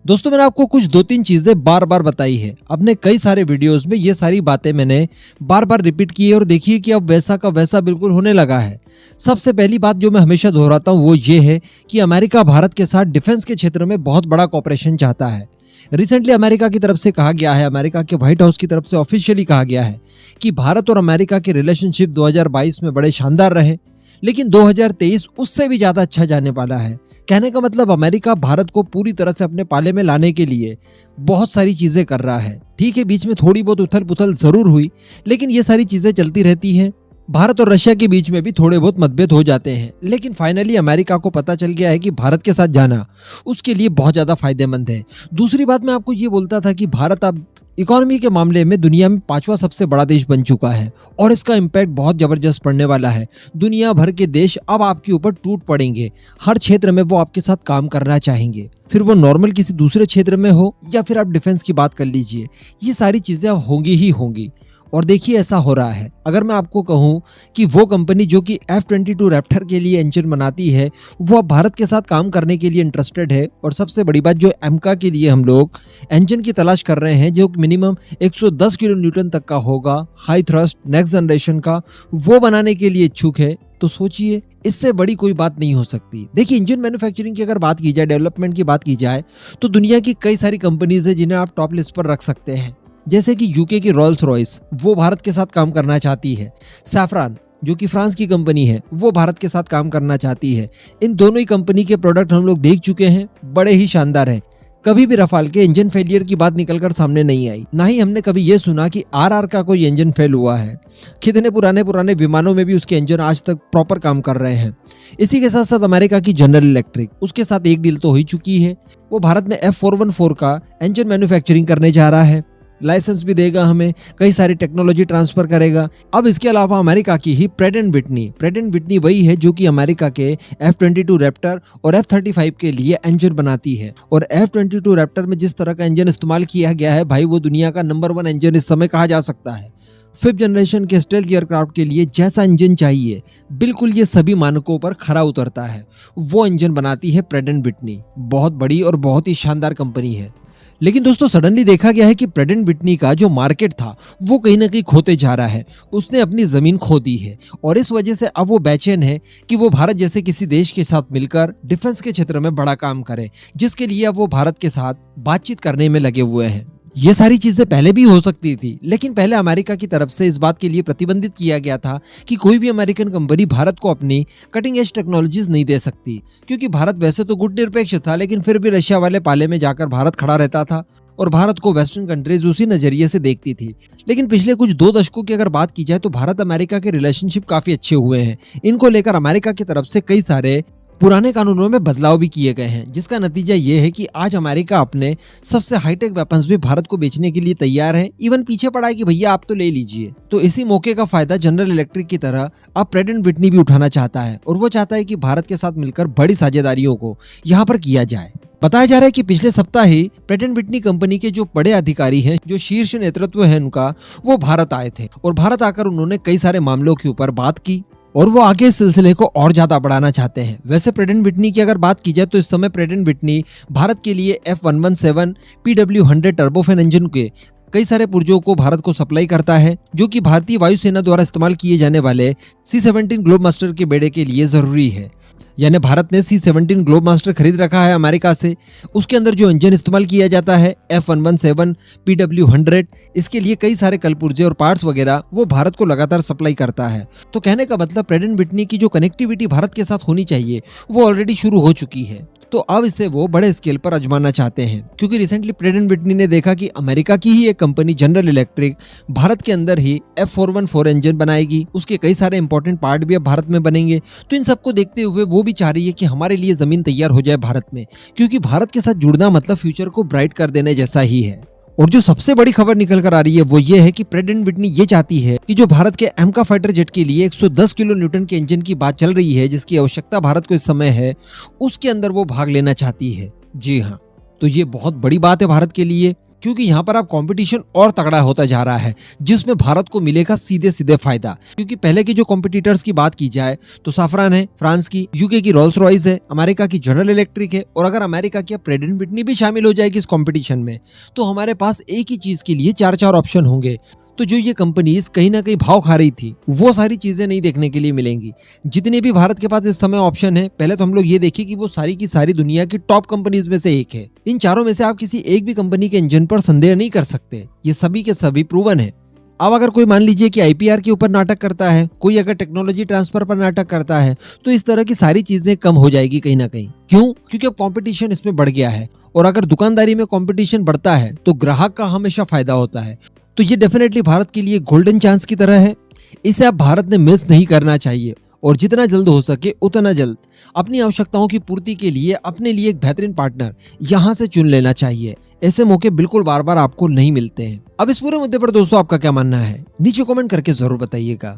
दोस्तों मैंने आपको कुछ 2-3 चीजें बार बार बताई है। अपने कई सारे वीडियोस में ये सारी बातें मैंने बार बार रिपीट की है और देखिए कि अब वैसा का वैसा बिल्कुल होने लगा है। सबसे पहली बात जो मैं हमेशा दोहराता हूँ वो ये है कि अमेरिका भारत के साथ डिफेंस के क्षेत्र में बहुत बड़ा कॉपरेशन चाहता है। रिसेंटली अमेरिका की तरफ से कहा गया है, अमेरिका के व्हाइट हाउस की तरफ से ऑफिशियली कहा गया है कि भारत और अमेरिका के रिलेशनशिप 2022 में बड़े शानदार रहे, लेकिन 2023 उससे भी ज्यादा अच्छा जाने वाला है। कहने का मतलब अमेरिका भारत को पूरी तरह से अपने पाले में लाने के लिए बहुत सारी चीजें कर रहा है। ठीक है, बीच में थोड़ी बहुत उथल पुथल जरूर हुई, लेकिन ये सारी चीजें चलती रहती हैं। भारत और रशिया के बीच में भी थोड़े बहुत मतभेद हो जाते हैं, लेकिन फाइनली अमेरिका को पता चल गया है कि भारत के साथ जाना उसके लिए बहुत ज्यादा फायदेमंद है। दूसरी बात मैं आपको ये बोलता था कि भारत अब इकोनॉमी के मामले में दुनिया में 5वां सबसे बड़ा देश बन चुका है और इसका इम्पैक्ट बहुत जबरदस्त पड़ने वाला है। दुनिया भर के देश अब आपके ऊपर टूट पड़ेंगे। हर क्षेत्र में वो आपके साथ काम करना चाहेंगे, फिर वो नॉर्मल किसी दूसरे क्षेत्र में हो या फिर आप डिफेंस की बात कर लीजिए, ये सारी चीजें अब होंगी ही होंगी। और देखिए ऐसा हो रहा है। अगर मैं आपको कहूं कि वो कंपनी जो कि F-22 रैप्टर के लिए इंजन बनाती है वो अब भारत के साथ काम करने के लिए इंटरेस्टेड है, और सबसे बड़ी बात जो एमका के लिए हम लोग इंजन की तलाश कर रहे हैं जो मिनिमम 110 किलो न्यूटन तक का होगा, हाई थ्रस्ट नेक्स्ट जनरेशन का, वो बनाने के लिए इच्छुक है। तो सोचिए इससे बड़ी कोई बात नहीं हो सकती। देखिए इंजन मैन्युफैक्चरिंग की अगर बात की जाए, डेवलपमेंट की बात की जाए, तो दुनिया की कई सारी कंपनीज है जिन्हें आप टॉप लिस्ट पर रख सकते हैं। जैसे कि यूके की रॉल्स रॉयस वो भारत के साथ काम करना चाहती है। सैफरन जो कि फ्रांस की कंपनी है वो भारत के साथ काम करना चाहती है। इन दोनों ही कंपनी के प्रोडक्ट हम लोग देख चुके हैं, बड़े ही शानदार हैं। कभी भी रफाल के इंजन फेलियर की बात निकलकर सामने नहीं आई, ना ही हमने कभी ये सुना कि आरआर का कोई इंजन फेल हुआ है। कितने पुराने विमानों में भी उसके इंजन आज तक प्रॉपर काम कर रहे हैं। इसी के साथ साथ अमेरिका की जनरल इलेक्ट्रिक, उसके साथ एक डील तो हो ही चुकी है। वो भारत में F414 का इंजन मैन्युफैक्चरिंग करने जा रहा है, लाइसेंस भी देगा हमें, कई सारी टेक्नोलॉजी ट्रांसफर करेगा। अब इसके अलावा अमेरिका की ही प्रेट एंड विटनी वही है जो कि अमेरिका के F-22 रैप्टर और F-35 के लिए इंजन बनाती है। और F-22 रैप्टर में जिस तरह का इंजन इस्तेमाल किया गया है भाई, वो दुनिया का नंबर 1 इंजन इस समय कहा जा सकता है। 5th जनरेशन के स्टेल्थ एयरक्राफ्ट के लिए जैसा इंजन चाहिए बिल्कुल ये सभी मानकों पर खरा उतरता है, वो इंजन बनाती है प्रेट एंड विटनी। बहुत बड़ी और बहुत ही शानदार कंपनी है। लेकिन दोस्तों सडनली देखा गया है कि प्रेट एंड विटनी का जो मार्केट था वो कहीं ना कहीं खोते जा रहा है। उसने अपनी जमीन खो दी है और इस वजह से अब वो बेचैन है कि वो भारत जैसे किसी देश के साथ मिलकर डिफेंस के क्षेत्र में बड़ा काम करे, जिसके लिए अब वो भारत के साथ बातचीत करने में लगे हुए हैं। ये सारी चीजें पहले भी हो सकती थी, लेकिन पहले अमेरिका की तरफ से इस बात के लिए प्रतिबंधित किया गया था कि कोई भी अमेरिकन कंपनी भारत को अपनी कटिंग एज टेक्नोलॉजीज नहीं दे सकती, क्योंकि भारत वैसे तो गुटनिरपेक्ष था, लेकिन फिर भी रशिया वाले पाले में जाकर भारत खड़ा रहता था और भारत को वेस्टर्न कंट्रीज उसी नजरिए से देखती थी। लेकिन पिछले कुछ 2 दशकों की अगर बात की जाए तो भारत अमेरिका के रिलेशनशिप काफी अच्छे हुए हैं। इनको लेकर अमेरिका की तरफ से कई सारे पुराने कानूनों में बदलाव भी किए गए हैं, जिसका नतीजा ये है कि आज अमेरिका अपने सबसे हाईटेक वेपन्स भी भारत को बेचने के लिए तैयार है। इवन पीछे पड़ा है कि भैया आप तो ले लीजिए। तो इसी मौके का फायदा जनरल इलेक्ट्रिक की तरह अब प्रेट एंड विटनी भी उठाना चाहता है, और वो चाहता है कि भारत के साथ मिलकर बड़ी साझेदारियों को यहाँ पर किया जाए। बताया जा रहा है कि पिछले सप्ताह ही प्रेट एंड विटनी कंपनी के जो बड़े अधिकारी हैं, जो शीर्ष नेतृत्व है उनका, वो भारत आए थे और भारत आकर उन्होंने कई सारे मामलों के ऊपर बात की और वो आगे इस सिलसिले को और ज्यादा बढ़ाना चाहते हैं। वैसे प्रेट एंड विटनी की अगर बात की जाए तो इस समय प्रेट एंड विटनी भारत के लिए F117 PW100 टर्बोफैन इंजन के कई सारे पुर्जों को भारत को सप्लाई करता है, जो कि भारतीय वायुसेना द्वारा इस्तेमाल किए जाने वाले C-17 ग्लोबमास्टर के बेड़े के लिए जरूरी है। यानी भारत ने C-17 ग्लोबमास्टर खरीद रखा है अमेरिका से। उसके अंदर जो इंजन इस्तेमाल किया जाता है F117 PW100, इसके लिए कई सारे कलपुर्जे और पार्ट्स वगैरह वो भारत को लगातार सप्लाई करता है। तो कहने का मतलब प्रेट एंड विटनी की जो कनेक्टिविटी भारत के साथ होनी चाहिए वो ऑलरेडी शुरू हो चुकी है। तो अब इसे वो बड़े स्केल पर आजमाना चाहते हैं, क्योंकि रिसेंटली प्रेट एंड विटनी ने देखा कि अमेरिका की ही एक कंपनी जनरल इलेक्ट्रिक भारत के अंदर ही F414 इंजन बनाएगी, उसके कई सारे इंपॉर्टेंट पार्ट भी अब भारत में बनेंगे। तो इन सबको देखते हुए वो भी चाह रही है कि हमारे लिए जमीन तैयार हो जाए भारत में, क्योंकि भारत के साथ जुड़ना मतलब फ्यूचर को ब्राइट कर देने जैसा ही है। और जो सबसे बड़ी खबर निकल कर आ रही है वो ये है कि प्रेट एंड विटनी ये चाहती है कि जो भारत के एमका फाइटर जेट के लिए 110 किलो न्यूटन के इंजन की बात चल रही है, जिसकी आवश्यकता भारत को इस समय है, उसके अंदर वो भाग लेना चाहती है। जी हाँ, तो ये बहुत बड़ी बात है भारत के लिए। क्योंकि यहाँ पर अब कंपटीशन और तगड़ा होता जा रहा है, जिसमें भारत को मिलेगा सीधे सीधे फायदा। क्योंकि पहले के जो कॉम्पिटिटर्स की बात की जाए तो साफरान है फ्रांस की, यूके की रोल्स रॉयस है, अमेरिका की जनरल इलेक्ट्रिक है, और अगर अमेरिका की प्रेड एंड विटनी भी शामिल हो जाएगी इस कंपटीशन में, तो हमारे पास एक ही चीज के लिए चार चार ऑप्शन होंगे। तो जो ये कंपनीज कहीं ना कहीं भाव खा रही थी, वो सारी चीजें नहीं देखने के लिए मिलेंगी। जितने भी भारत के पास इस समय ऑप्शन है, पहले तो हम लोग ये देखिए कि वो सारी की सारी दुनिया की टॉप कंपनीज में से एक है। इन चारों में से आप किसी एक भी कंपनी के इंजन पर संदेह नहीं कर सकते, ये सभी के सभी प्रूवन है। अब अगर कोई मान लीजिए कि आईपीआर के ऊपर नाटक करता है, कोई अगर टेक्नोलॉजी ट्रांसफर पर नाटक करता है, तो इस तरह की सारी चीजें कम हो जाएगी कहीं ना कहीं। क्यों? क्योंकि अब कंपटीशन इसमें बढ़ गया है, और अगर दुकानदारी में कंपटीशन बढ़ता है तो ग्राहक का हमेशा फायदा होता है। तो ये डेफिनेटली भारत के लिए गोल्डन चांस की तरह है, इसे अब भारत ने मिस नहीं करना चाहिए, और जितना जल्द हो सके उतना जल्द अपनी आवश्यकताओं की पूर्ति के लिए अपने लिए एक बेहतरीन पार्टनर यहाँ से चुन लेना चाहिए। ऐसे मौके बिल्कुल बार बार आपको नहीं मिलते हैं। अब इस पूरे मुद्दे पर दोस्तों आपका क्या मानना है, नीचे कमेंट करके जरूर बताइएगा।